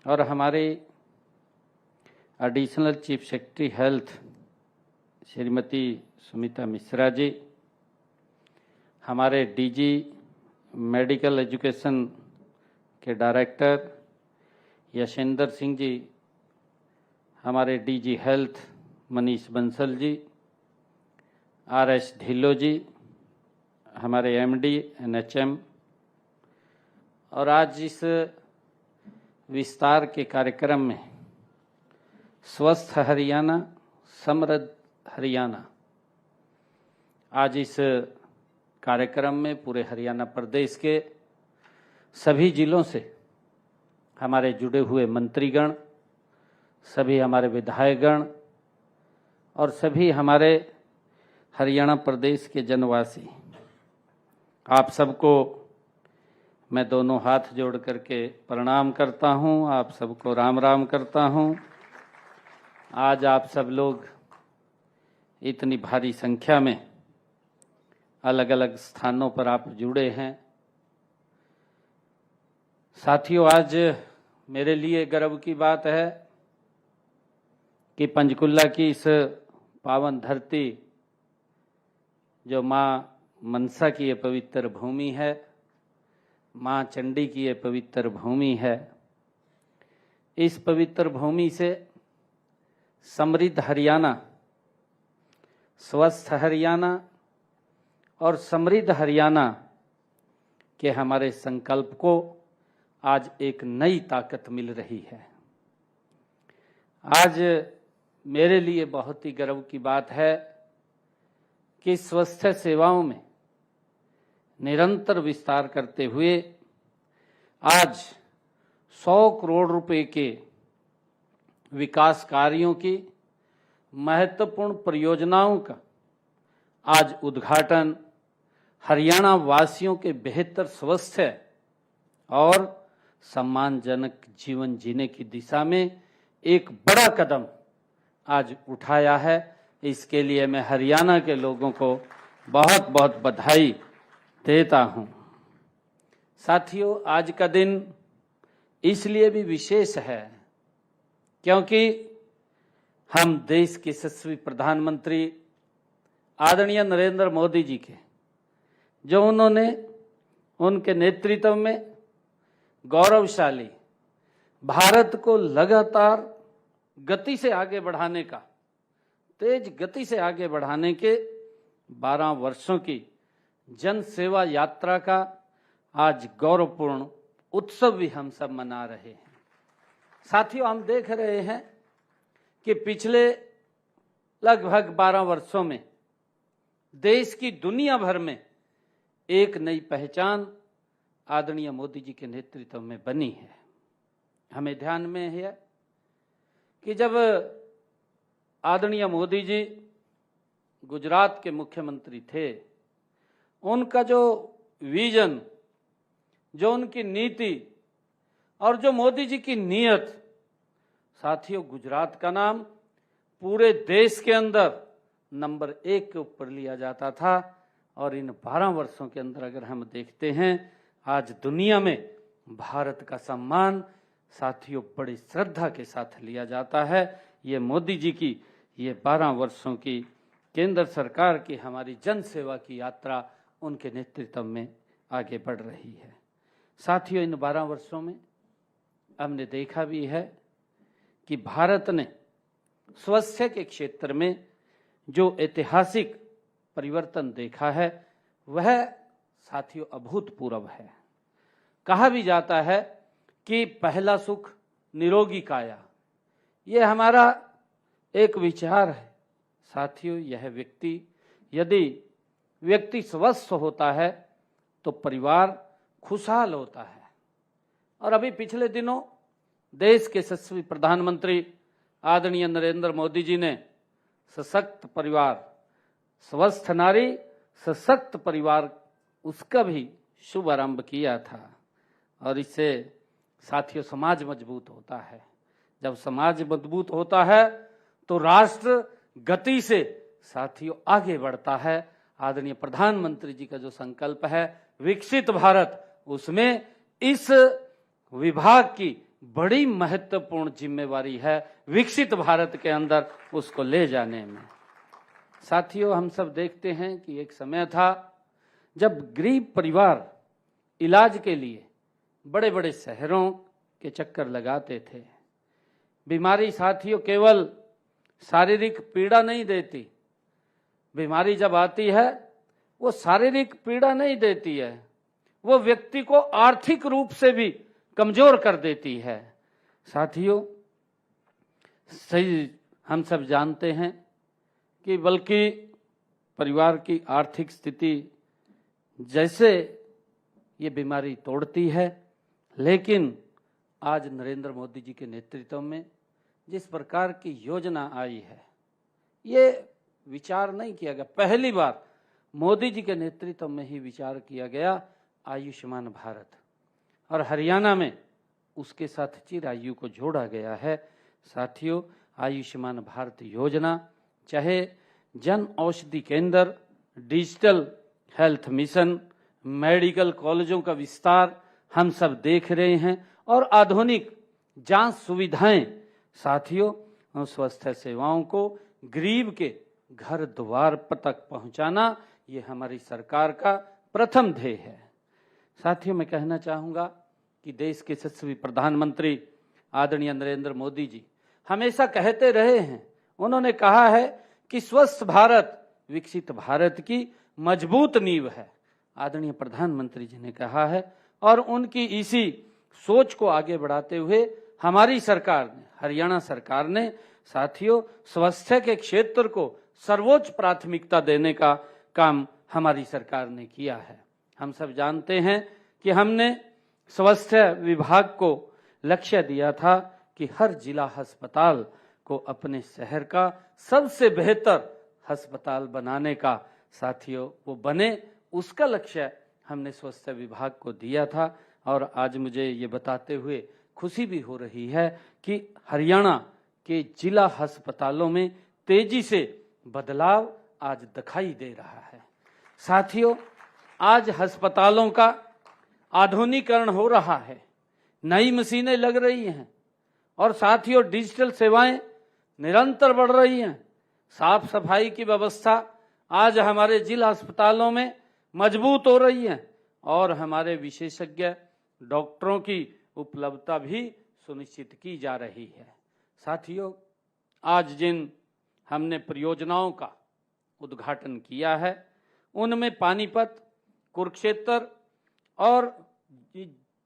और हमारे additional chief secretary health Shrimati Sumita Mishra ji, हमारे डीजी मेडिकल एजुकेशन के डायरेक्टर यशेंद्र सिंह जी, हमारे DG health Manish Bansal ji, RS Dhillon ji, हमारे एमडी एनएचएम, और आज इस विस्तार के कार्यक्रम में स्वस्थ हरियाणा समृद्ध हरियाणा, आज इस कार्यक्रम में पूरे हरियाणा प्रदेश के सभी जिलों से हमारे जुड़े हुए मंत्रीगण, सभी हमारे विधायकगण और सभी हमारे हरियाणा प्रदेश के जनवासी, आप सबको मैं दोनों हाथ जोड़ करके प्रणाम करता हूं, आप सबको राम राम करता हूं। आज आप सब लोग इतनी भारी संख्या में अलग अलग स्थानों पर आप जुड़े हैं। साथियों, आज मेरे लिए गर्व की बात है कि पंचकुला की इस पावन धरती, जो माँ मनसा की ये पवित्र भूमि है, माँ चंडी की ये पवित्र भूमि है, इस पवित्र भूमि से समृद्ध हरियाणा, स्वस्थ हरियाणा और समृद्ध हरियाणा के हमारे संकल्प को आज एक नई ताकत मिल रही है। आज मेरे लिए बहुत ही गर्व की बात है कि स्वास्थ्य सेवाओं में निरंतर विस्तार करते हुए आज 100 करोड़ रुपए के विकास कार्यों की महत्वपूर्ण परियोजनाओं का आज उद्घाटन हरियाणा वासियों के बेहतर स्वास्थ्य और सम्मानजनक जीवन जीने की दिशा में एक बड़ा कदम आज उठाया है। इसके लिए मैं हरियाणा के लोगों को बहुत बहुत बधाई देता हूं। साथियों, आज का दिन इसलिए भी विशेष है क्योंकि हम देश के यशस्वी प्रधानमंत्री आदरणीय नरेंद्र मोदी जी के, जो उन्होंने उनके नेतृत्व में गौरवशाली भारत को लगातार गति से आगे बढ़ाने का, तेज गति से आगे बढ़ाने के 12 वर्षों की जन सेवा यात्रा का आज गौरवपूर्ण उत्सव भी हम सब मना रहे हैं। साथियों, हम देख रहे हैं कि पिछले लगभग 12 वर्षों में देश की दुनिया भर में एक नई पहचान आदरणीय मोदी जी के नेतृत्व में बनी है। हमें ध्यान में है कि जब आदरणीय मोदी जी गुजरात के मुख्यमंत्री थे, उनका जो विजन, जो उनकी नीति और जो मोदी जी की नीयत, साथियों, गुजरात का नाम पूरे देश के अंदर नंबर 1 के ऊपर लिया जाता था। और इन 12 वर्षों के अंदर अगर हम देखते हैं, आज दुनिया में भारत का सम्मान साथियों बड़ी श्रद्धा के साथ लिया जाता है। ये मोदी जी की ये 12 वर्षों की केंद्र सरकार की हमारी जन सेवा की यात्रा उनके नेतृत्व में आगे बढ़ रही है। साथियों, इन 12 वर्षों में हमने देखा भी है कि भारत ने स्वास्थ्य के क्षेत्र में जो ऐतिहासिक परिवर्तन देखा है, वह साथियों अभूतपूर्व है। कहा भी जाता है कि पहला सुख निरोगी काया, यह हमारा एक विचार है। साथियों, यह यदि व्यक्ति स्वस्थ होता है तो परिवार खुशहाल होता है। और अभी पिछले दिनों देश के यशस्वी प्रधानमंत्री आदरणीय नरेंद्र मोदी जी ने सशक्त परिवार, स्वस्थ नारी सशक्त परिवार, उसका भी शुभारंभ किया था। और इससे साथियों समाज मजबूत होता है। जब समाज मजबूत होता है तो राष्ट्र गति से साथियों आगे बढ़ता है। आदरणीय प्रधानमंत्री जी का जो संकल्प है विकसित भारत, उसमें इस विभाग की, बड़ी महत्वपूर्ण जिम्मेवारी है विकसित भारत के अंदर उसको ले जाने में। साथियों, हम सब देखते हैं कि एक समय था जब गरीब परिवार इलाज के लिए बड़े बड़े शहरों के चक्कर लगाते थे। बीमारी साथियों केवल शारीरिक पीड़ा नहीं देती, बीमारी जब आती है वो शारीरिक पीड़ा नहीं देती है, वो व्यक्ति को आर्थिक रूप से भी कमजोर कर देती है। साथियों, सही हम सब जानते हैं कि बल्कि परिवार की आर्थिक स्थिति जैसे ये बीमारी तोड़ती है, लेकिन आज नरेंद्र मोदी जी के नेतृत्व में जिस प्रकार की योजना आई है, ये विचार नहीं किया गया, पहली बार मोदी जी के नेतृत्व में ही विचार किया गया आयुष्मान भारत, और हरियाणा में उसके साथ चिरायु को जोड़ा गया है। साथियों, आयुष्मान भारत योजना चाहे जन औषधि केंद्र, डिजिटल हेल्थ मिशन, मेडिकल कॉलेजों का विस्तार हम सब देख रहे हैं, और आधुनिक जांच सुविधाएं, साथियों स्वास्थ्य सेवाओं को गरीब के घर द्वार तक पहुंचाना ये हमारी सरकार का प्रथम ध्येय है। साथियों, मैं कहना चाहूंगा कि देश के यशस्वी प्रधानमंत्री आदरणीय नरेंद्र मोदी जी हमेशा कहते रहे हैं, उन्होंने कहा है कि स्वस्थ भारत विकसित भारत की मजबूत नींव है। आदरणीय प्रधानमंत्री जी ने कहा है, और उनकी इसी सोच को आगे बढ़ाते हुए हमारी सरकार ने, हरियाणा सरकार ने साथियों स्वास्थ्य के क्षेत्र को सर्वोच्च प्राथमिकता देने का काम हमारी सरकार ने किया है। हम सब जानते हैं कि हमने स्वास्थ्य विभाग को लक्ष्य दिया था कि हर जिला अस्पताल को अपने शहर का सबसे बेहतर अस्पताल बनाने का, साथियों वो बने, उसका लक्ष्य हमने स्वास्थ्य विभाग को दिया था। और आज मुझे ये बताते हुए खुशी भी हो रही है कि हरियाणा के जिला अस्पतालों में तेजी से बदलाव आज दिखाई दे रहा है। साथियों, आज अस्पतालों का आधुनिकीकरण हो रहा है, नई मशीनें लग रही हैं, और साथियों डिजिटल सेवाएं निरंतर बढ़ रही हैं। साफ सफाई की व्यवस्था आज हमारे जिला अस्पतालों में मजबूत हो रही है, और हमारे विशेषज्ञ डॉक्टरों की उपलब्धता भी सुनिश्चित की जा रही है। साथियों, आज जिन हमने परियोजनाओं का उद्घाटन किया है उनमें पानीपत, कुरुक्षेत्र और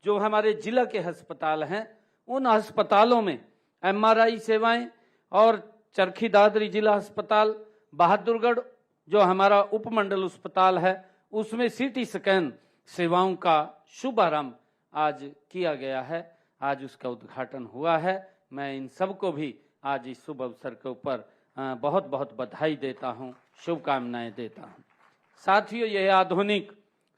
जो हमारे जिला के अस्पताल हैं उन अस्पतालों में MRI सेवाएं, और चरखी दादरी जिला अस्पताल, बहादुरगढ़ जो हमारा उपमंडल अस्पताल है उसमें CT स्कैन सेवाओं का शुभारंभ आज किया गया है, आज उसका उद्घाटन हुआ है। मैं इन सबको भी आज इस शुभ अवसर के ऊपर बहुत बहुत बधाई देता हूं, शुभकामनाएं देता हूं। साथियों, यह आधुनिक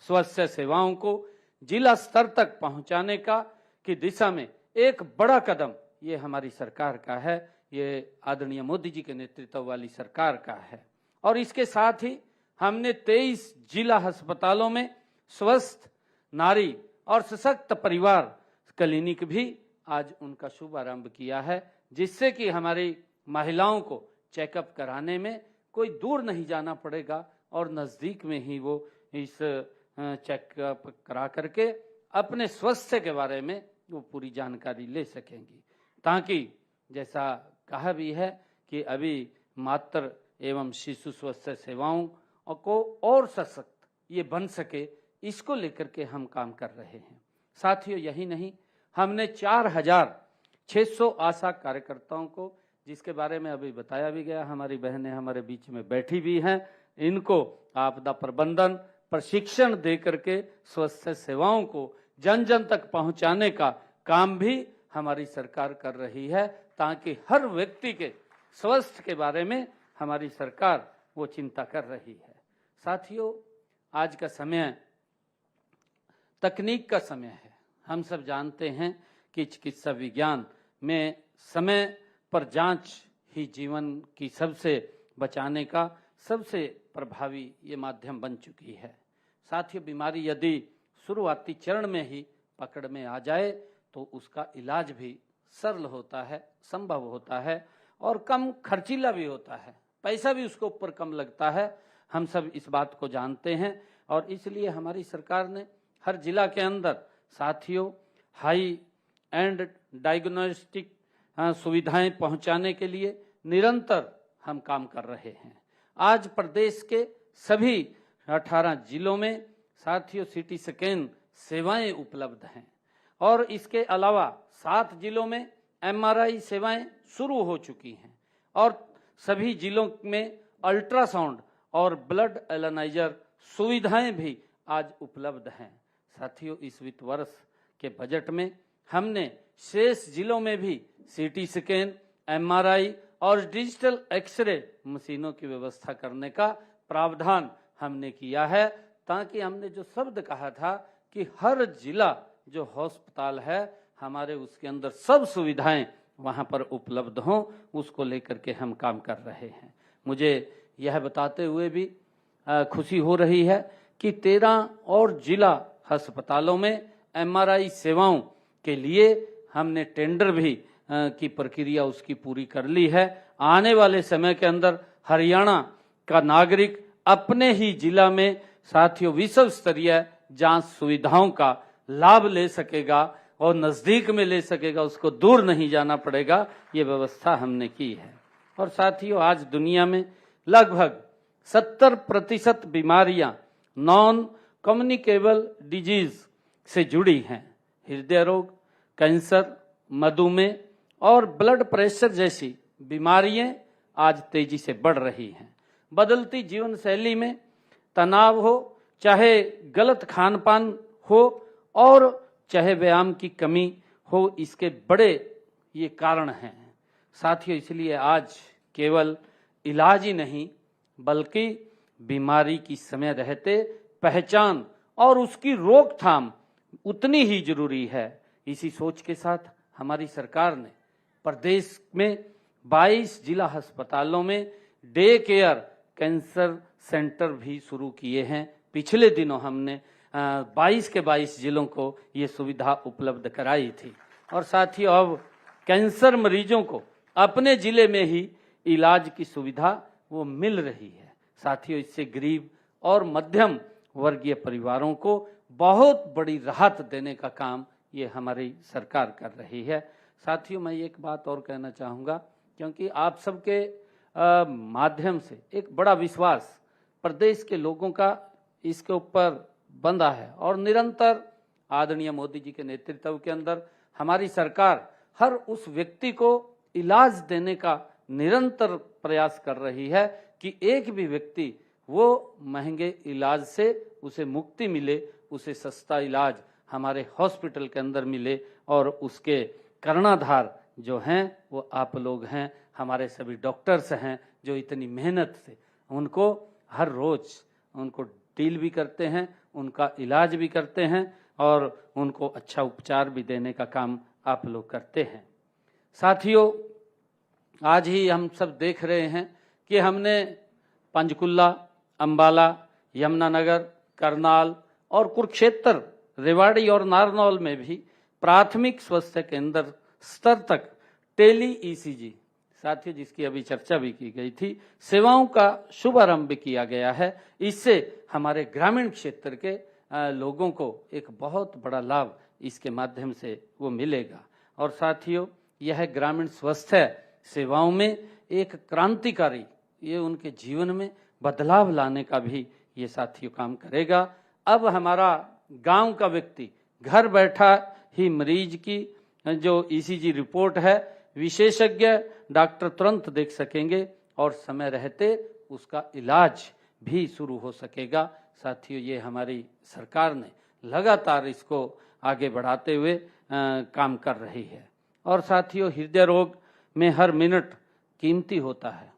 स्वास्थ्य सेवाओं को जिला स्तर तक पहुंचाने का की दिशा में एक बड़ा कदम ये हमारी सरकार का है, ये आदरणीय मोदी जी के नेतृत्व वाली सरकार का है। और इसके साथ ही हमने 23 जिला अस्पतालों में स्वस्थ नारी और सशक्त परिवार क्लिनिक भी आज उनका शुभारंभ किया है, जिससे कि हमारी महिलाओं को चेकअप कराने में कोई दूर नहीं जाना पड़ेगा, और नज़दीक में ही वो इस चेकअप करा करके अपने स्वास्थ्य के बारे में वो पूरी जानकारी ले सकेंगी, ताकि जैसा कहा भी है कि अभी मातृ एवं शिशु स्वास्थ्य सेवाओं को और सशक्त ये बन सके, इसको लेकर के हम काम कर रहे हैं। साथियों, यही नहीं, हमने 4600 आशा कार्यकर्ताओं को, जिसके बारे में अभी बताया भी गया, हमारी बहनें हमारे बीच में बैठी भी हैं, इनको आपदा प्रबंधन प्रशिक्षण दे करके स्वास्थ्य सेवाओं को जन जन तक पहुंचाने का काम भी हमारी सरकार कर रही है, ताकि हर व्यक्ति के स्वास्थ्य के बारे में हमारी सरकार वो चिंता कर रही है। साथियों, आज का समय तकनीक का समय है। हम सब जानते हैं कि चिकित्सा विज्ञान में समय पर जांच ही जीवन की सबसे बचाने का सबसे प्रभावी ये माध्यम बन चुकी है। साथियों, बीमारी यदि शुरुआती चरण में ही पकड़ में आ जाए तो उसका इलाज भी सरल होता है, संभव होता है और कम खर्चीला भी होता है, पैसा भी उसके ऊपर कम लगता है। हम सब इस बात को जानते हैं और इसलिए हमारी सरकार ने हर जिला के अंदर साथियों हाई एंड डायग्नोस्टिक सुविधाएं पहुंचाने के लिए निरंतर हम काम कर रहे हैं। आज प्रदेश के सभी 18 जिलों में साथियों सीटी स्कैन सेवाएं उपलब्ध हैं और इसके अलावा 7 जिलों में एमआरआई सेवाएं शुरू हो चुकी हैं और सभी जिलों में अल्ट्रासाउंड और ब्लड एनालाइजर सुविधाएं भी आज उपलब्ध हैं। साथियों इस वित्त वर्ष के बजट में हमने शेष जिलों में भी सीटी स्कैन, एमआरआई और डिजिटल एक्सरे मशीनों की व्यवस्था करने का प्रावधान हमने किया है, ताकि हमने जो शब्द कहा था कि हर जिला जो अस्पताल है हमारे उसके अंदर सब सुविधाएं वहां पर उपलब्ध हों, उसको लेकर के हम काम कर रहे हैं। मुझे यह बताते हुए भी खुशी हो रही है कि 13 और जिला अस्पतालों में एमआरआई सेवाओं के लिए हमने टेंडर भी की प्रक्रिया उसकी पूरी कर ली है। आने वाले समय के अंदर हरियाणा का नागरिक अपने ही जिला में साथियों विश्व स्तरीय जांच सुविधाओं का लाभ ले सकेगा और नजदीक में ले सकेगा, उसको दूर नहीं जाना पड़ेगा। ये व्यवस्था हमने की है। और साथियों आज दुनिया में लगभग 70% बीमारियां नॉन कम्युनिकेबल डिजीज से जुड़ी हैं। हृदय रोग, कैंसर, मधुमेह और ब्लड प्रेशर जैसी बीमारियां आज तेजी से बढ़ रही हैं। बदलती जीवन शैली में तनाव हो, चाहे गलत खान पान हो और चाहे व्यायाम की कमी हो, इसके बड़े ये कारण हैं। साथियों इसलिए आज केवल इलाज ही नहीं बल्कि बीमारी की समय रहते पहचान और उसकी रोकथाम उतनी ही जरूरी है। इसी सोच के साथ हमारी सरकार ने प्रदेश में 22 जिला अस्पतालों में डे केयर कैंसर सेंटर भी शुरू किए हैं। पिछले दिनों हमने 22 के 22 जिलों को ये सुविधा उपलब्ध कराई थी और साथियों अब कैंसर मरीजों को अपने जिले में ही इलाज की सुविधा वो मिल रही है। साथियों इससे गरीब और मध्यम वर्गीय परिवारों को बहुत बड़ी राहत देने का काम ये हमारी सरकार कर रही है। साथियों मैं एक बात और कहना चाहूँगा, क्योंकि आप सबके माध्यम से एक बड़ा विश्वास प्रदेश के लोगों का इसके ऊपर बंधा है और निरंतर आदरणीय मोदी जी के नेतृत्व के अंदर हमारी सरकार हर उस व्यक्ति को इलाज देने का निरंतर प्रयास कर रही है कि एक भी व्यक्ति वो महंगे इलाज से उसे मुक्ति मिले, उसे सस्ता इलाज हमारे हॉस्पिटल के अंदर मिले और उसके कर्णधार जो हैं वो आप लोग हैं, हमारे सभी डॉक्टर्स हैं जो इतनी मेहनत से उनको हर रोज उनको डील भी करते हैं, उनका इलाज भी करते हैं और उनको अच्छा उपचार भी देने का काम आप लोग करते हैं। साथियों आज ही हम सब देख रहे हैं कि हमने पंचकुला, अंबाला, यमुनानगर, करनाल और कुरुक्षेत्र, रेवाड़ी और नारनौल में भी प्राथमिक स्वास्थ्य केंद्र स्तर तक टेली ईसीजी साथियों जिसकी अभी चर्चा भी की गई थी सेवाओं का शुभारंभ किया गया है। इससे हमारे ग्रामीण क्षेत्र के लोगों को एक बहुत बड़ा लाभ इसके माध्यम से वो मिलेगा और साथियों यह ग्रामीण स्वास्थ्य सेवाओं में एक क्रांतिकारी ये उनके जीवन में बदलाव लाने का भी ये साथियों काम करेगा। अब हमारा गांव का व्यक्ति घर बैठा ही मरीज की जो ईसीजी रिपोर्ट है विशेषज्ञ डॉक्टर तुरंत देख सकेंगे और समय रहते उसका इलाज भी शुरू हो सकेगा। साथियों ये हमारी सरकार ने लगातार इसको आगे बढ़ाते हुए काम कर रही है। और साथियों हृदय रोग में हर मिनट कीमती होता है।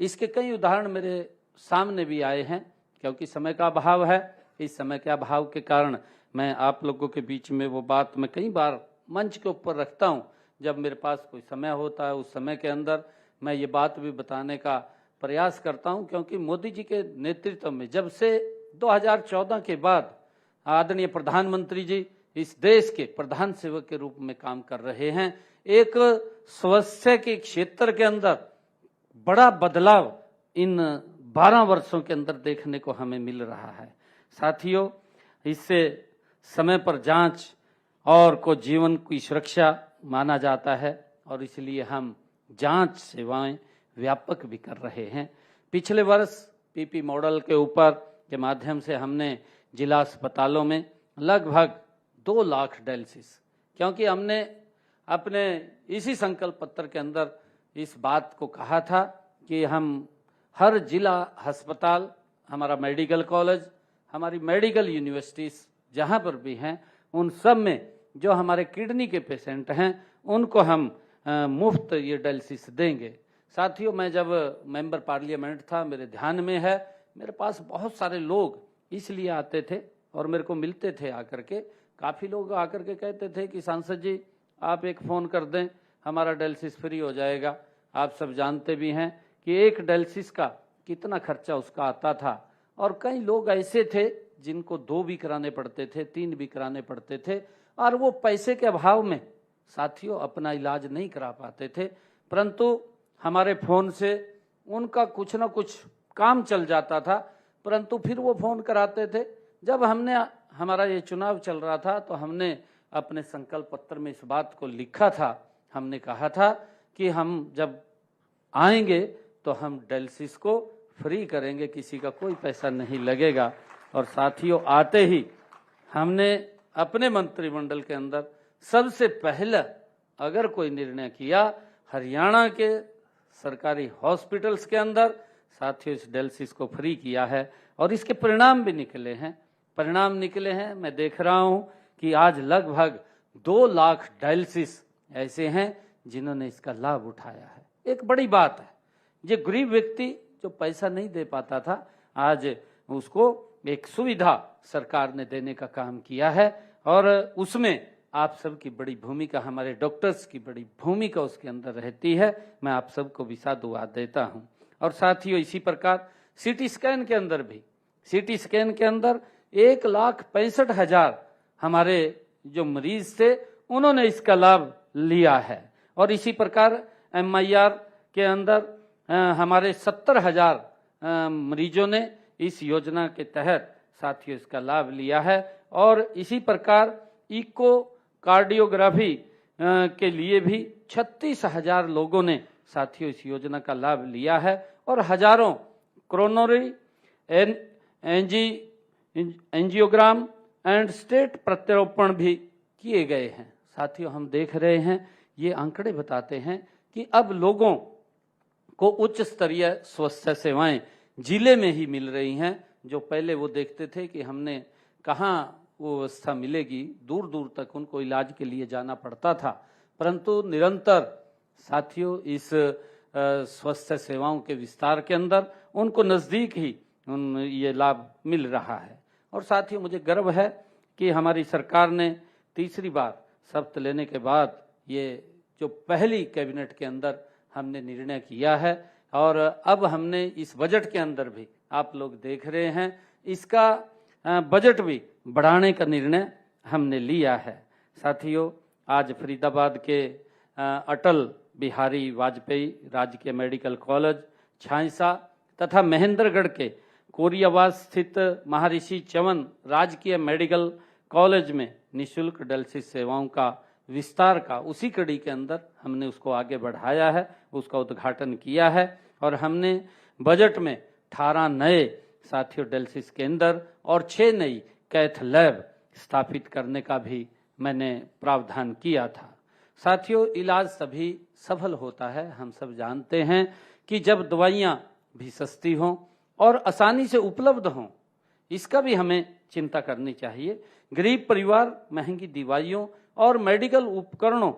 इसके कई उदाहरण मेरे सामने भी आए हैं, क्योंकि समय का अभाव है। इस समय के अभाव के कारण मैं आप लोगों के बीच में वो बात मैं कई बार मंच के ऊपर रखता हूँ। जब मेरे पास कोई समय होता है उस समय के अंदर मैं ये बात भी बताने का प्रयास करता हूँ, क्योंकि मोदी जी के नेतृत्व में जब से 2014 के बाद आदरणीय प्रधानमंत्री जी इस देश के प्रधान सेवक के रूप में काम कर रहे हैं। एक स्वास्थ्य के क्षेत्र के अंदर बड़ा बदलाव इन 12 वर्षों के अंदर देखने को हमें मिल रहा है। साथियों, इससे समय पर जांच और को जीवन की सुरक्षा माना जाता है और इसलिए हम जांच सेवाएं व्यापक भी कर रहे हैं। पिछले वर्ष पीपी मॉडल के ऊपर के माध्यम से हमने जिला अस्पतालों में लगभग 2 लाख डायलिसिस, क्योंकि हमने अपने इसी संकल्प पत्र के अंदर इस बात को कहा था कि हम हर जिला अस्पताल, हमारा मेडिकल कॉलेज, हमारी मेडिकल यूनिवर्सिटीज जहाँ पर भी हैं, उन सब में जो हमारे किडनी के पेशेंट हैं उनको हम मुफ्त ये डायलिसिस देंगे। साथियों, मैं जब मेंबर पार्लियामेंट था, मेरे ध्यान में है, मेरे पास बहुत सारे लोग इसलिए आते थे और मेरे को मिलते थे आकर के। काफ़ी लोग आकर के कहते थे कि सांसद जी आप एक फ़ोन कर दें, हमारा डायलिसिस फ्री हो जाएगा। आप सब जानते भी हैं कि एक डायलिसिस का कितना खर्चा उसका आता था और कई लोग ऐसे थे जिनको 2 भी कराने पड़ते थे, 3 भी कराने पड़ते थे और वो पैसे के अभाव में साथियों अपना इलाज नहीं करा पाते थे। परंतु हमारे फ़ोन से उनका कुछ ना कुछ काम चल जाता था, परंतु फिर वो फ़ोन कराते थे। जब हमारा ये चुनाव चल रहा था तो हमने अपने संकल्प पत्र में इस बात को लिखा था। हमने कहा था कि हम जब आएंगे तो हम डायलिसिस को फ्री करेंगे, किसी का कोई पैसा नहीं लगेगा। और साथियों, आते ही हमने अपने मंत्रिमंडल के अंदर सबसे पहले अगर कोई निर्णय किया, हरियाणा के सरकारी हॉस्पिटल्स के अंदर साथियों इस डायलिसिस को फ्री किया है और इसके परिणाम भी निकले हैं। मैं देख रहा हूं कि आज लगभग 2 लाख डायलिसिस ऐसे हैं जिन्होंने इसका लाभ उठाया है। एक बड़ी बात है, ये गरीब व्यक्ति जो पैसा नहीं दे पाता था, आज उसको एक सुविधा सरकार ने देने का काम किया है और उसमें आप सबकी बड़ी भूमिका, हमारे डॉक्टर्स की बड़ी भूमिका उसके अंदर रहती है। मैं आप सबको भी साधुवाद देता हूं। और साथियों, इसी प्रकार सीटी स्कैन के अंदर भी, सीटी स्कैन के अंदर 1,65,000 हमारे जो मरीज थे उन्होंने इसका लाभ लिया है। और इसी प्रकार MIR के अंदर हमारे 70,000 मरीजों ने इस योजना के तहत साथियों इसका लाभ लिया है। और इसी प्रकार इको कार्डियोग्राफी के लिए भी 36,000 लोगों ने साथियों इस योजना का लाभ लिया है और हजारों कोरोनरी एंजियोग्राम एंड स्टेट प्रत्यारोपण भी किए गए हैं। साथियों, हम देख रहे हैं, ये आंकड़े बताते हैं कि अब लोगों को उच्च स्तरीय स्वास्थ्य सेवाएं जिले में ही मिल रही हैं। जो पहले वो देखते थे कि हमने कहाँ वो व्यवस्था मिलेगी, दूर दूर तक उनको इलाज के लिए जाना पड़ता था, परंतु निरंतर साथियों इस स्वास्थ्य सेवाओं के विस्तार के अंदर उनको नज़दीक ही ये लाभ मिल रहा है। और साथियों, मुझे गर्व है कि हमारी सरकार ने तीसरी बार शपथ लेने के बाद ये जो पहली कैबिनेट के अंदर हमने निर्णय किया है और अब हमने इस बजट के अंदर भी, आप लोग देख रहे हैं, इसका बजट भी बढ़ाने का निर्णय हमने लिया है। साथियों, आज फरीदाबाद के अटल बिहारी वाजपेयी राजकीय मेडिकल कॉलेज छांयसा तथा महेंद्रगढ़ के कोरियावास स्थित महर्षि च्यवन राजकीय मेडिकल कॉलेज में निःशुल्क डायलिसिस सेवाओं का विस्तार का उसी कड़ी के अंदर हमने उसको आगे बढ़ाया है, उसका उद्घाटन किया है। और हमने बजट में 18 नए साथियों डायलिसिस केंद्र और 6 नई कैथ लैब स्थापित करने का भी मैंने प्रावधान किया था। साथियों, इलाज तभी सफल होता है, हम सब जानते हैं, कि जब दवाइयाँ भी सस्ती हों और आसानी से उपलब्ध हों। इसका भी हमें चिंता करनी चाहिए। गरीब परिवार महंगी दवाइयों और मेडिकल उपकरणों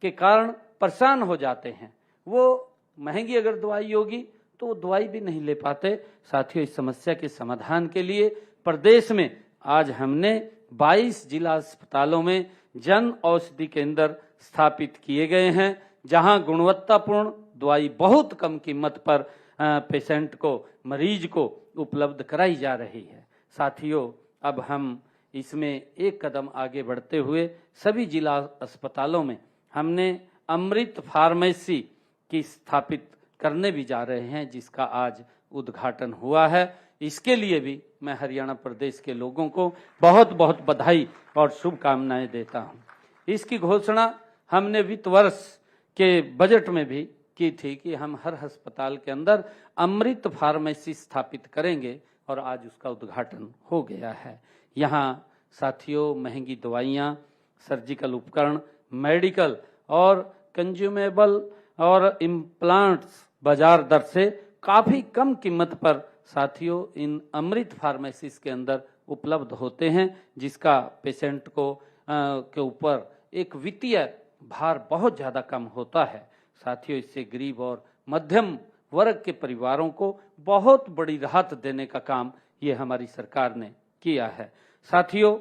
के कारण परेशान हो जाते हैं। वो महंगी अगर दवाई होगी तो वो दवाई भी नहीं ले पाते। साथियों, इस समस्या के समाधान के लिए प्रदेश में आज हमने 22 जिला अस्पतालों में जन औषधि केंद्र स्थापित किए गए हैं, जहां गुणवत्तापूर्ण दवाई बहुत कम कीमत पर पेशेंट को, मरीज को उपलब्ध कराई जा रही है। साथियों, अब हम इसमें एक कदम आगे बढ़ते हुए सभी जिला अस्पतालों में हमने अमृत फार्मेसी की स्थापित करने भी जा रहे हैं, जिसका आज उद्घाटन हुआ है। इसके लिए भी मैं हरियाणा प्रदेश के लोगों को बहुत बहुत बधाई और शुभकामनाएं देता हूं। इसकी घोषणा हमने वित्त वर्ष के बजट में भी की थी कि हम हर अस्पताल के अंदर अमृत फार्मेसी स्थापित करेंगे और आज उसका उद्घाटन हो गया है। यहाँ साथियों महंगी दवाइयाँ, सर्जिकल उपकरण, मेडिकल और कंज्यूमेबल और इम्प्लांट्स बाजार दर से काफ़ी कम कीमत पर साथियों इन अमृत फार्मेसीज के अंदर उपलब्ध होते हैं, जिसका पेशेंट को के ऊपर एक वित्तीय भार बहुत ज़्यादा कम होता है। साथियों इससे गरीब और मध्यम वर्ग के परिवारों को बहुत बड़ी राहत देने का काम ये हमारी सरकार ने किया है। साथियों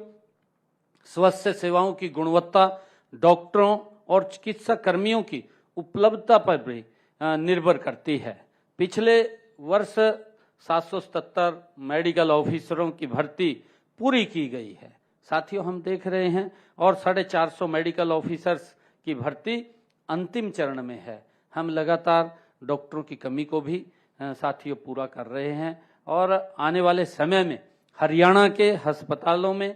स्वास्थ्य सेवाओं की गुणवत्ता डॉक्टरों और चिकित्सा कर्मियों की उपलब्धता पर भी निर्भर करती है। पिछले वर्ष 777 मेडिकल ऑफिसरों की भर्ती पूरी की गई है। साथियों हम देख रहे हैं और 450 मेडिकल ऑफिसर्स की भर्ती अंतिम चरण में है। हम लगातार डॉक्टरों की कमी को भी साथियों पूरा कर रहे हैं और आने वाले समय में हरियाणा के अस्पतालों में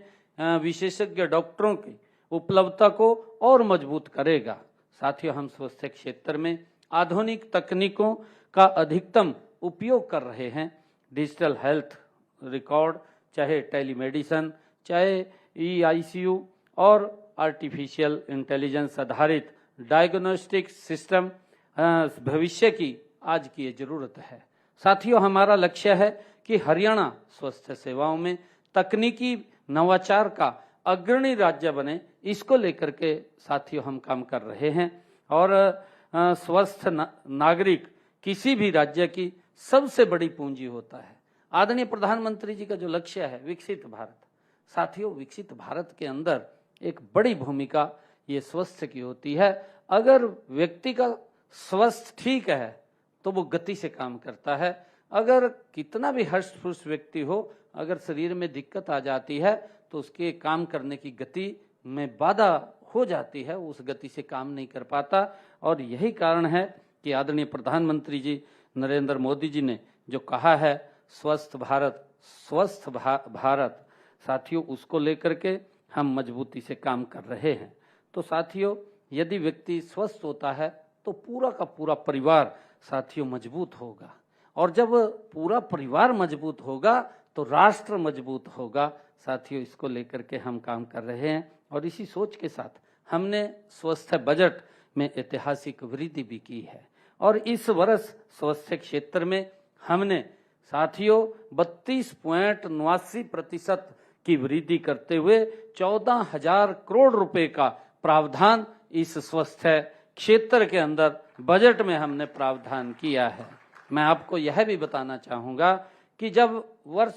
विशेषज्ञ डॉक्टरों की उपलब्धता को और मजबूत करेगा। साथियों हम स्वास्थ्य क्षेत्र में आधुनिक तकनीकों का अधिकतम उपयोग कर रहे हैं। डिजिटल हेल्थ रिकॉर्ड, चाहे टेलीमेडिसन, चाहे EICU और आर्टिफिशियल इंटेलिजेंस आधारित डायग्नोस्टिक सिस्टम भविष्य की आज की ये जरूरत है। साथियों हमारा लक्ष्य है कि हरियाणा स्वास्थ्य सेवाओं में तकनीकी नवाचार का अग्रणी राज्य बने। इसको लेकर के साथियों हम काम कर रहे हैं और स्वस्थ नागरिक किसी भी राज्य की सबसे बड़ी पूंजी होता है। आदरणीय प्रधानमंत्री जी का जो लक्ष्य है विकसित भारत, साथियों विकसित भारत के अंदर एक बड़ी भूमिका ये स्वास्थ्य की होती है। अगर व्यक्ति का स्वास्थ्य ठीक है तो वो गति से काम करता है। अगर कितना भी हष्ट-पुष्ट व्यक्ति हो, अगर शरीर में दिक्कत आ जाती है तो उसके काम करने की गति में बाधा हो जाती है, उस गति से काम नहीं कर पाता। और यही कारण है कि आदरणीय प्रधानमंत्री जी नरेंद्र मोदी जी ने जो कहा है स्वस्थ भारत, साथियों उसको लेकर के हम मजबूती से काम कर रहे हैं। तो साथियों यदि व्यक्ति स्वस्थ होता है तो पूरा का पूरा परिवार साथियों मजबूत होगा, और जब पूरा परिवार मजबूत होगा तो राष्ट्र मजबूत होगा। साथियों इसको लेकर के हम काम कर रहे हैं और इसी सोच के साथ हमने स्वास्थ्य बजट में ऐतिहासिक वृद्धि भी की है। और इस वर्ष स्वास्थ्य क्षेत्र में हमने साथियों 32.89% की वृद्धि करते हुए 14,000 करोड़ रुपए का प्रावधान इस स्वास्थ्य क्षेत्र के अंदर बजट में हमने प्रावधान किया है। मैं आपको यह भी बताना चाहूँगा कि जब वर्ष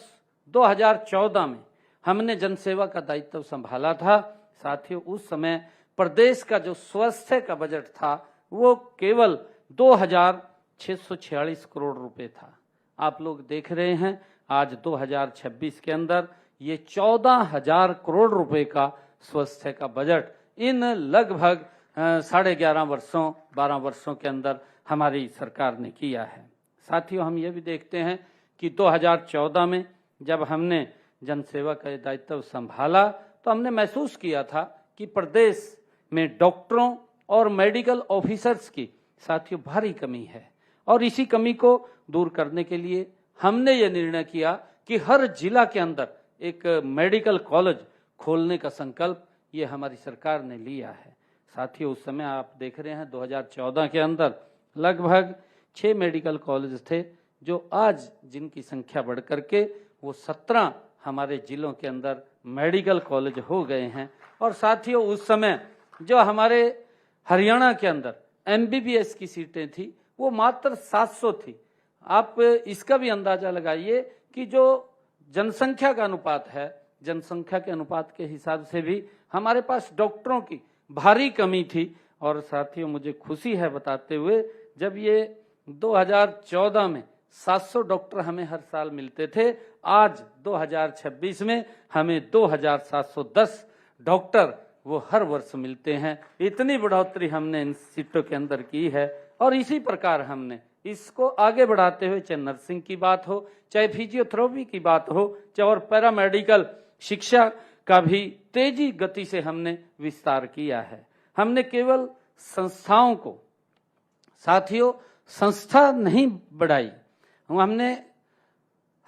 2014 में हमने जनसेवा का दायित्व संभाला था, साथियों उस समय प्रदेश का जो स्वास्थ्य का बजट था वो केवल 2,646 करोड़ रुपए था। आप लोग देख रहे हैं आज 2026 के अंदर ये 14,000 करोड़ रुपए का स्वास्थ्य का बजट इन लगभग 12 वर्षों के अंदर हमारी सरकार ने किया है। साथियों हम ये भी देखते हैं कि 2014 में जब हमने जनसेवा का दायित्व संभाला तो हमने महसूस किया था कि प्रदेश में डॉक्टरों और मेडिकल ऑफिसर्स की साथियों भारी कमी है, और इसी कमी को दूर करने के लिए हमने ये निर्णय किया कि हर जिला के अंदर एक मेडिकल कॉलेज खोलने का संकल्प ये हमारी सरकार ने लिया है। साथियों उस समय आप देख रहे हैं 2014 के अंदर लगभग 6 मेडिकल कॉलेज थे, जो आज जिनकी संख्या बढ़ करके वो 17 हमारे जिलों के अंदर मेडिकल कॉलेज हो गए हैं। और साथियों उस समय जो हमारे हरियाणा के अंदर MBBS की सीटें थी वो मात्र 700 थी। आप इसका भी अंदाजा लगाइए कि जो जनसंख्या का अनुपात है, जनसंख्या के अनुपात के हिसाब से भी हमारे पास डॉक्टरों की भारी कमी थी। और साथियों मुझे खुशी है बताते हुए, जब ये 2014 में 700 डॉक्टर हमें हर साल मिलते थे, आज 2026 में हमें 2710 डॉक्टर वो हर वर्ष मिलते हैं। इतनी बढ़ोतरी हमने इन सीटों के अंदर की है और इसी प्रकार हमने इसको आगे बढ़ाते हुए चाहे नर्सिंग की बात हो, चाहे फिजियोथेरेपी की बात हो, चाहे और पैरामेडिकल शिक्षा का भी तेजी गति से हमने विस्तार किया है। हमने केवल संस्थाओं को, साथियों संस्था नहीं बढ़ाई, हमने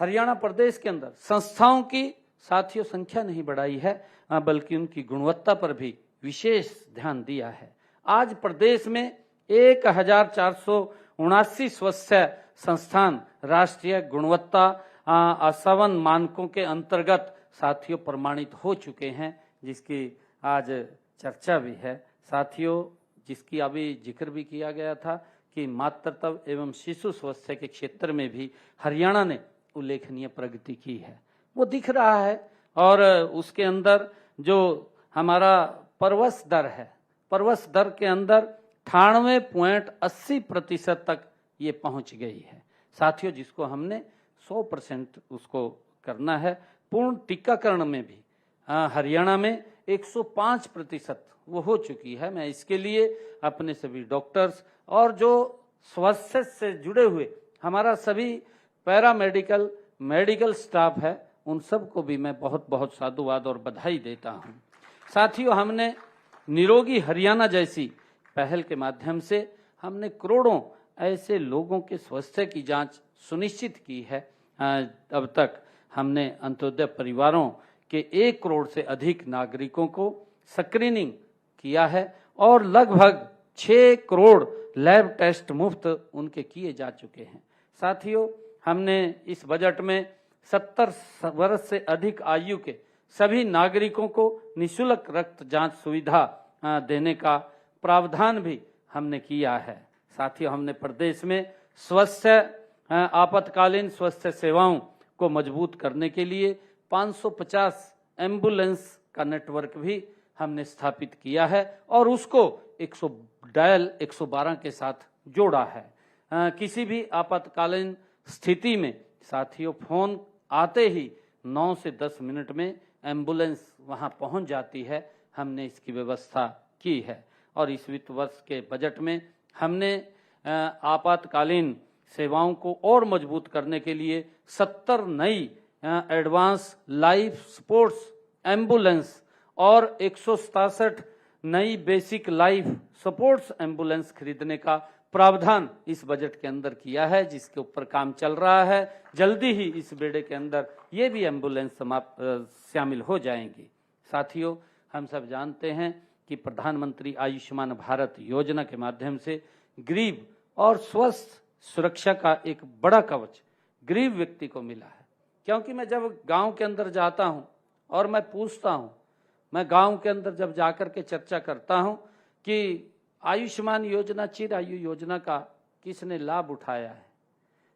हरियाणा प्रदेश के अंदर संस्थाओं की साथियों संख्या नहीं बढ़ाई है, बल्कि उनकी गुणवत्ता पर भी विशेष ध्यान दिया है। आज प्रदेश में 1479 स्वास्थ्य संस्थान राष्ट्रीय गुणवत्ता आसवन मानकों के अंतर्गत साथियों प्रमाणित हो चुके हैं, जिसकी आज चर्चा भी है। साथियों जिसकी अभी जिक्र भी किया गया था कि मातृत्व एवं शिशु स्वास्थ्य के क्षेत्र में भी हरियाणा ने उल्लेखनीय प्रगति की है, वो दिख रहा है। और उसके अंदर जो हमारा परवश दर है, परवश दर के अंदर 98.80% तक ये पहुंच गई है साथियों, जिसको हमने 100% उसको करना है। पूर्ण टीकाकरण में भी हरियाणा में 105% वो हो चुकी है। मैं इसके लिए अपने सभी डॉक्टर्स और जो स्वास्थ्य से जुड़े हुए हमारा सभी पैरामेडिकल मेडिकल स्टाफ है, उन सबको भी मैं बहुत बहुत साधुवाद और बधाई देता हूं। साथियों हमने निरोगी हरियाणा जैसी पहल के माध्यम से हमने करोड़ों ऐसे लोगों के स्वास्थ्य की जांच सुनिश्चित की है। अब तक हमने अंत्योदय परिवारों के 1 करोड़ से अधिक नागरिकों को स्क्रीनिंग किया है और लगभग 6 करोड़ लैब टेस्ट मुफ्त उनके किए जा चुके हैं। साथियों हमने इस बजट में 70 वर्ष से अधिक आयु के सभी नागरिकों को निःशुल्क रक्त जांच सुविधा देने का प्रावधान भी हमने किया है। साथियों हमने प्रदेश में स्वास्थ्य आपातकालीन स्वास्थ्य सेवाओं को मजबूत करने के लिए 550 एम्बुलेंस का नेटवर्क भी हमने स्थापित किया है और उसको 112 के साथ जोड़ा है। किसी भी आपातकालीन स्थिति में साथियों फोन आते ही 9 से 10 मिनट में एम्बुलेंस वहां पहुंच जाती है। हमने इसकी व्यवस्था की है और इस वित्त वर्ष के बजट में हमने आपातकालीन सेवाओं को और मजबूत करने के लिए 70 नई एडवांस लाइफ सपोर्ट्स एम्बुलेंस और 167 नई बेसिक लाइफ सपोर्ट्स एम्बुलेंस खरीदने का प्रावधान इस बजट के अंदर किया है, जिसके ऊपर काम चल रहा है। जल्दी ही इस बेड़े के अंदर ये भी एम्बुलेंस शामिल हो जाएंगी। साथियों हम सब जानते हैं कि प्रधानमंत्री आयुष्मान भारत योजना के माध्यम से गरीब और स्वस्थ सुरक्षा का एक बड़ा कवच गरीब व्यक्ति को मिला है। क्योंकि मैं जब गांव के अंदर जाता हूं और मैं पूछता हूं, मैं गांव के अंदर जब जाकर के चर्चा करता हूं कि आयुष्मान योजना चिरायु योजना का किसने लाभ उठाया है,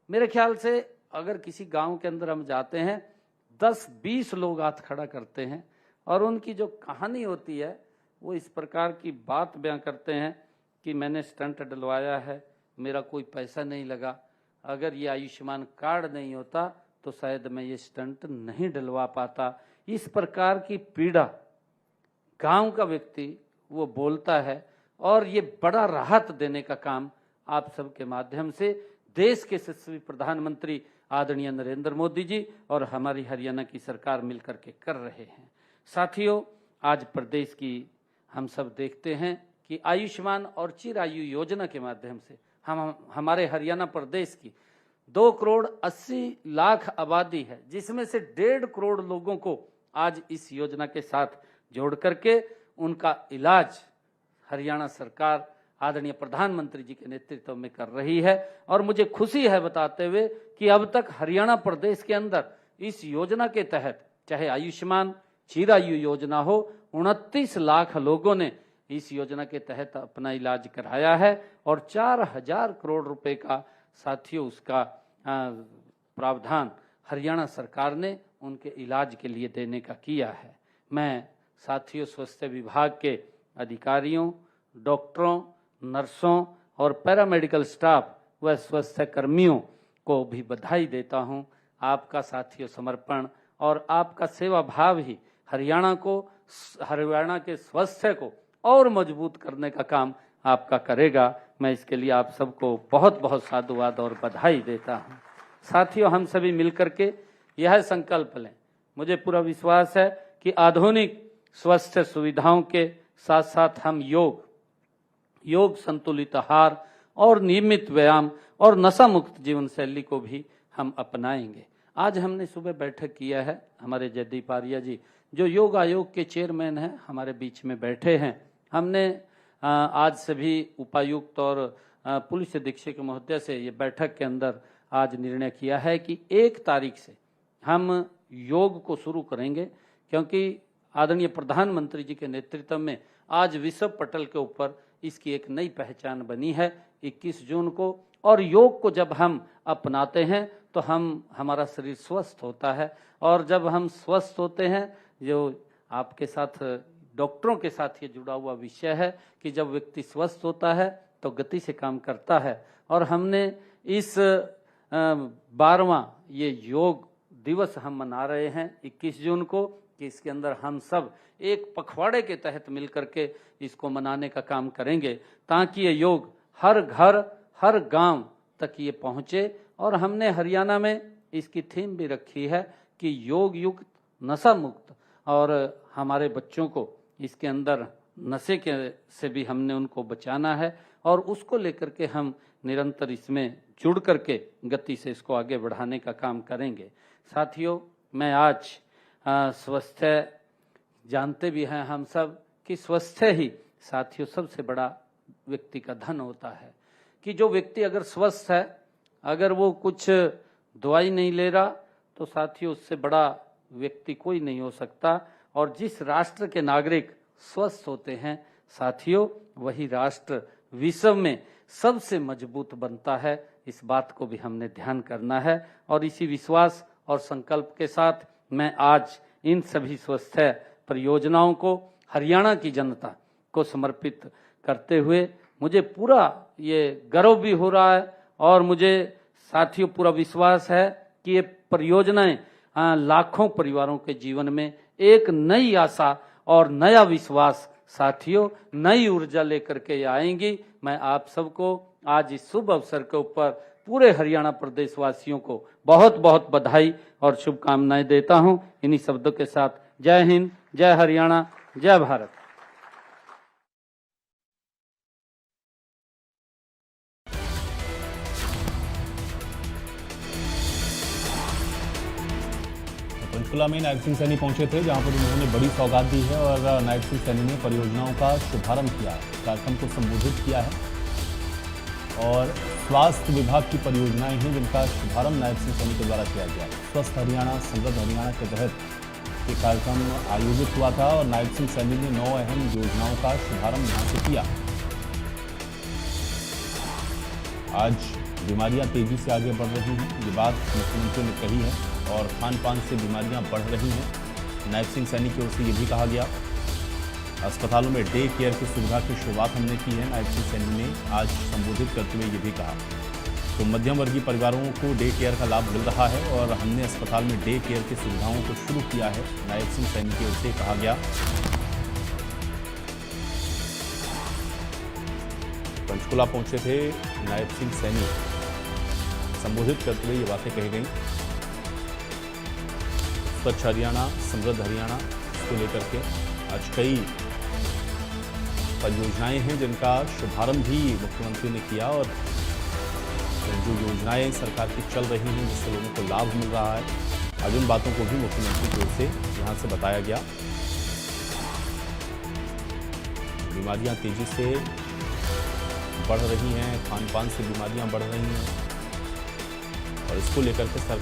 मेरे ख्याल से अगर किसी गांव के अंदर हम जाते हैं 10-20 लोग हाथ खड़ा करते हैं और उनकी जो कहानी होती है वो इस प्रकार की बात बयां करते हैं कि मैंने स्टंट डलवाया है, मेरा कोई पैसा नहीं लगा, अगर ये आयुष्मान कार्ड नहीं होता तो शायद मैं ये स्टंट नहीं डलवा पाता। इस प्रकार की पीड़ा गांव का व्यक्ति वो बोलता है और ये बड़ा राहत देने का काम आप सबके माध्यम से देश के यशस्वी प्रधानमंत्री आदरणीय नरेंद्र मोदी जी और हमारी हरियाणा की सरकार मिलकर के कर रहे हैं। साथियों आज प्रदेश की हम सब देखते हैं कि आयुष्मान और चिरायु योजना के माध्यम से हमारे हरियाणा प्रदेश की 2,80,00,000 आबादी है, जिसमें से 1.5 करोड़ लोगों को आज इस योजना के साथ जोड़ करके उनका इलाज हरियाणा सरकार आदरणीय प्रधानमंत्री जी के नेतृत्व में कर रही है। और मुझे खुशी है बताते हुए कि अब तक हरियाणा प्रदेश के अंदर इस योजना के तहत चाहे आयुष्मान चिरायु योजना हो, 29 लाख लोगों ने इस योजना के तहत अपना इलाज कराया है और 4,000 करोड़ रुपए का साथियों उसका प्रावधान हरियाणा सरकार ने उनके इलाज के लिए देने का किया है। मैं साथियों स्वास्थ्य विभाग के अधिकारियों, डॉक्टरों, नर्सों और पैरामेडिकल स्टाफ व स्वास्थ्य कर्मियों को भी बधाई देता हूं। आपका साथियों समर्पण और आपका सेवा भाव ही हरियाणा के स्वास्थ्य को और मजबूत करने का काम आपका करेगा। मैं इसके लिए आप सबको बहुत बहुत साधुवाद और बधाई देता हूं। साथियों, हम सभी मिलकर के यह संकल्प लें। मुझे पूरा विश्वास है कि आधुनिक स्वास्थ्य सुविधाओं के साथ साथ हम योग, संतुलित आहार और नियमित व्यायाम और नशा मुक्त जीवन शैली को भी हम अपनाएंगे। आज हमने सुबह बैठक किया है। हमारे जयदीप आर्या जी जो योग आयोग के चेयरमैन हैं हमारे बीच में बैठे हैं। हमने आज सभी उपायुक्त और पुलिस अधीक्षक महोदय से ये बैठक के अंदर आज निर्णय किया है कि 1 तारीख से हम योग को शुरू करेंगे, क्योंकि आदरणीय प्रधानमंत्री जी के नेतृत्व में आज विश्व पटल के ऊपर इसकी एक नई पहचान बनी है 21 जून को। और योग को जब हम अपनाते हैं तो हमारा शरीर स्वस्थ होता है, और जब हम स्वस्थ होते हैं, जो आपके साथ डॉक्टरों के साथ ये जुड़ा हुआ विषय है कि जब व्यक्ति स्वस्थ होता है तो गति से काम करता है। और हमने इस 12वां ये योग दिवस हम मना रहे हैं 21 जून को, कि इसके अंदर हम सब एक पखवाड़े के तहत मिलकर के इसको मनाने का काम करेंगे, ताकि ये योग हर घर हर गांव तक ये पहुंचे। और हमने हरियाणा में इसकी थीम भी रखी है कि योग युक्त नशा मुक्त, और हमारे बच्चों को इसके अंदर नशे के से भी हमने उनको बचाना है, और उसको लेकर के हम निरंतर इसमें जुड़ करके गति से इसको आगे बढ़ाने का काम करेंगे। साथियों, मैं आज स्वास्थ्य, जानते भी हैं हम सब कि स्वास्थ्य ही साथियों सबसे बड़ा व्यक्ति का धन होता है, कि जो व्यक्ति अगर स्वस्थ है, अगर वो कुछ दवाई नहीं ले रहा, तो साथियों उससे बड़ा व्यक्ति कोई नहीं हो सकता। और जिस राष्ट्र के नागरिक स्वस्थ होते हैं साथियों, वही राष्ट्र विश्व में सबसे मजबूत बनता है। इस बात को भी हमने ध्यान करना है, और इसी विश्वास और संकल्प के साथ मैं आज इन सभी स्वास्थ्य परियोजनाओं को हरियाणा की जनता को समर्पित करते हुए मुझे पूरा ये गर्व भी हो रहा है, और मुझे साथियों पूरा विश्वास है कि ये परियोजनाएं लाखों परिवारों के जीवन में एक नई आशा और नया विश्वास, साथियों नई ऊर्जा लेकर के आएंगी। मैं आप सबको आज इस शुभ अवसर के ऊपर पूरे हरियाणा प्रदेश वासियों को बहुत बहुत बधाई और शुभकामनाएं देता हूं। इन्हीं शब्दों के साथ जय हिंद, जय हरियाणा, जय भारत। पंचकुला में नायब सिंह सैनी पहुंचे थे, जहां पर उन्होंने बड़ी सौगात दी है और नायब सिंह सैनी ने परियोजनाओं का शुभारंभ किया, कार्यक्रम को संबोधित किया है। और स्वास्थ्य विभाग की परियोजनाएं हैं जिनका शुभारंभ नायब सिंह सैनी के द्वारा किया गया। स्वस्थ हरियाणा समृद्ध हरियाणा के तहत ये कार्यक्रम आयोजित हुआ था और नायब सिंह सैनी ने 9 अहम योजनाओं का शुभारंभ यहाँ से किया। आज बीमारियां तेजी से आगे बढ़ रही हैं, ये बात मुख्यमंत्री ने कही है, और खान पान से बीमारियां बढ़ रही हैं। नायब सिंह सैनी की ओर से ये भी कहा गया। अस्पतालों में डे केयर की सुविधा की शुरुआत हमने की है, नायब सिंह सैनी ने आज संबोधित करते हुए ये भी कहा। तो मध्यम वर्गीय परिवारों को डे केयर का लाभ मिल रहा है और हमने अस्पताल में डे केयर की सुविधाओं को शुरू किया है, नायब सिंह सैनी की ओर से कहा गया। पंचकुला पहुंचे थे नायब सिंह सैनी, संबोधित करते हुए ये बातें कही गई। स्वच्छ हरियाणा समृद्ध हरियाणा इसको लेकर के आज कई परियोजनाएं हैं जिनका शुभारंभ भी मुख्यमंत्री ने किया, और जो योजनाएं सरकार की चल रही हैं जिससे लोगों को लाभ मिल रहा है, आज उन बातों को भी मुख्यमंत्री की ओर से यहाँ से बताया गया। बीमारियां तेजी से बढ़ रही हैं, खान पान से बीमारियां बढ़ रही हैं, और इसको लेकर के सरकार